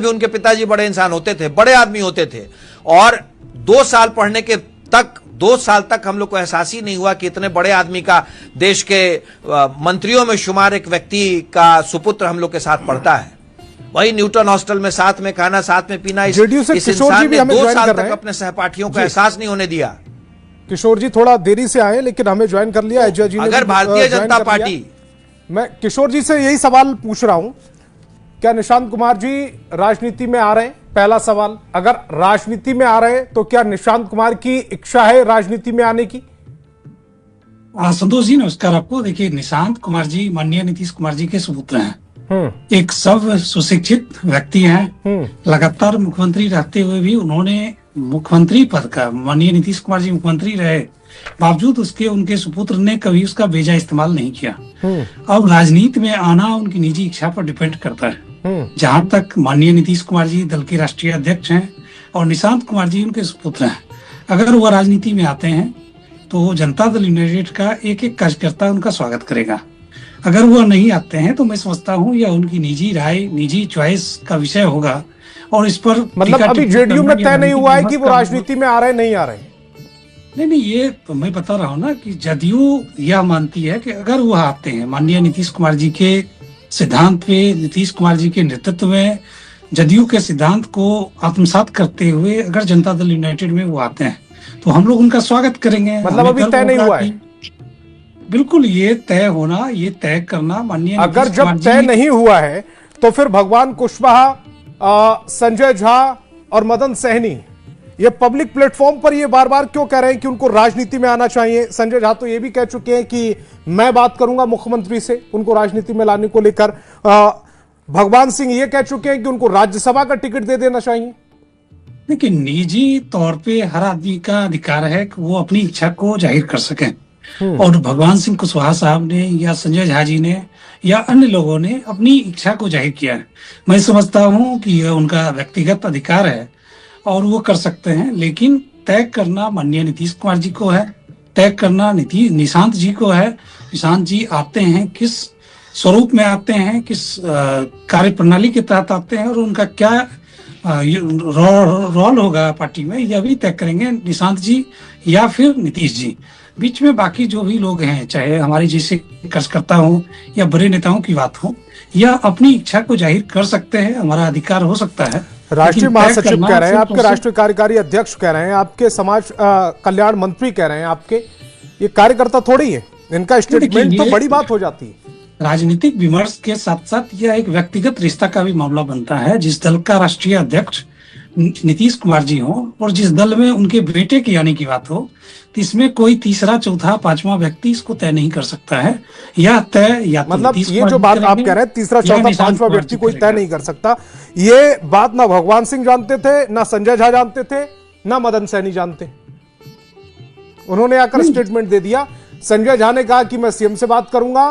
भी उनके पिताजी बड़े इंसान होते थे, बड़े आदमी होते थे, और 2 साल पढ़ने के तक 2 साल तक हम लोग को एहसास ही नहीं हुआ कि इतने बड़े आदमी का, देश के मंत्रियों में शुमार एक व्यक्ति का सुपुत्र हम लोग के साथ पढ़ता है। वही न्यूटन हॉस्टल में साथ में खाना, साथ में पीना। इस इंसान ने 2 साल तक अपने सहपाठियों का एहसास नहीं होने दिया। किशोर जी थोड़ा देरी से आए, लेकिन हमें ज्वाइन कर लिया। अजय जी ने अगर भारतीय जनता पार्टी, मैं किशोर जी से यही सवाल पूछ रहा हूं, क्या निशांत कुमार जी राजनीति में आ रहे हैं? पहला सवाल, अगर राजनीति में आ रहे हैं तो क्या निशांत कुमार की इच्छा है राजनीति में आने की? संतोष जी नमस्कार आपको। देखिए, निशांत कुमार जी माननीय नीतीश कुमार जी के सुपुत्र हैं। एक सब सुशिक्षित व्यक्ति हैं। लगातार मुख्यमंत्री रहते हुए भी उन्होंने मुख्यमंत्री पद का, माननीय नीतीश कुमार जी मुख्यमंत्री रहे, बावजूद उसके उनके सुपुत्र ने कभी उसका बेजा इस्तेमाल नहीं किया। अब राजनीति में आना उनकी निजी इच्छा पर डिपेंड करता है। जहां तक माननीय नीतीश कुमार जी दल के राष्ट्रीय अध्यक्ष हैं और निशांत कुमार जी उनके सुपुत्र हैं, अगर वह राजनीति में आते हैं तो जनता दल यूनाइटेड का एक एक कार्यकर्ता उनका स्वागत करेगा। अगर वह नहीं आते हैं तो मैं समझता हूँ यह उनकी निजी राय, निजी चॉइस का विषय होगा। और इस पर मतलब अभी जेडीयू में तय नहीं हुआ है कि वो राजनीति में आ रहे नहीं आ रहे? नहीं, ये तो मैं बता रहा हूँ ना कि जदयू यह मानती है कि अगर वह आते हैं माननीय नीतीश कुमार जी के सिद्धांत पे, नीतीश कुमार जी के नेतृत्व में जदयू के सिद्धांत को आत्मसात करते हुए अगर जनता दल यूनाइटेड में वो आते हैं तो हम लोग उनका स्वागत करेंगे। मतलब अभी तय नहीं हुआ है? बिल्कुल, ये तय होना, ये तय करना माननीय, अगर जब तय नहीं हुआ है तो फिर भगवान कुशवाहा, संजय झा और मदन सहनी ये पब्लिक प्लेटफॉर्म पर ये बार बार क्यों कह रहे हैं कि उनको राजनीति में आना चाहिए? संजय झा तो ये भी कह चुके हैं कि मैं बात करूंगा मुख्यमंत्री से उनको राजनीति में लाने को लेकर। भगवान सिंह ये कह चुके हैं कि उनको राज्यसभा का टिकट दे देना चाहिए। देखिए, निजी तौर पे हर आदमी का अधिकार है कि वो अपनी इच्छा को जाहिर कर सकें, और भगवान सिंह कुशवाहा साहब ने या संजय झा जी ने या अन्य लोगों ने अपनी इच्छा को जाहिर किया है। मैं समझता हूं कि यह उनका व्यक्तिगत अधिकार है और वो कर सकते हैं, लेकिन तय करना माननीय नीतीश कुमार जी को है, तय करना निशांत जी को है। निशांत जी आते हैं किस स्वरूप में आते हैं, किस कार्य प्रणाली के तहत आते हैं, और उनका क्या रोल होगा पार्टी में, यह भी तय करेंगे निशांत जी या फिर नीतीश जी। बीच में बाकी जो भी लोग हैं, चाहे हमारे जैसे कार्यकर्ता हो या बड़े नेताओं की बात हो, या अपनी इच्छा को जाहिर कर सकते हैं, हमारा अधिकार हो सकता है। राष्ट्रीय महासचिव कह रहे हैं, आपके राष्ट्रीय कार्यकारी अध्यक्ष कह रहे हैं, आपके समाज कल्याण मंत्री कह रहे हैं, आपके ये कार्यकर्ता थोड़ी है, इनका स्टेटमेंट तो बड़ी बात हो जाती है। राजनीतिक विमर्श के साथ साथ यह एक व्यक्तिगत रिश्ता का भी मामला बनता है। जिस दल का राष्ट्रीय अध्यक्ष नीतीश कुमार जी हो और जिस दल में उनके बेटे की आने की बात हो, तो इसमें कोई तीसरा, चौथा, पांचवा व्यक्ति इसको तय नहीं कर सकता है। या तय या मतलब ये जो बात आप कह रहे हैं तीसरा, चौथा, पांचवा व्यक्ति कोई तय नहीं कर सकता, ये बात ना भगवान सिंह जानते थे, ना संजय झा जानते थे, ना मदन सहनी जानते। उन्होंने आकर स्टेटमेंट दे दिया। संजय झा ने कहा कि मैं सीएम से बात करूंगा।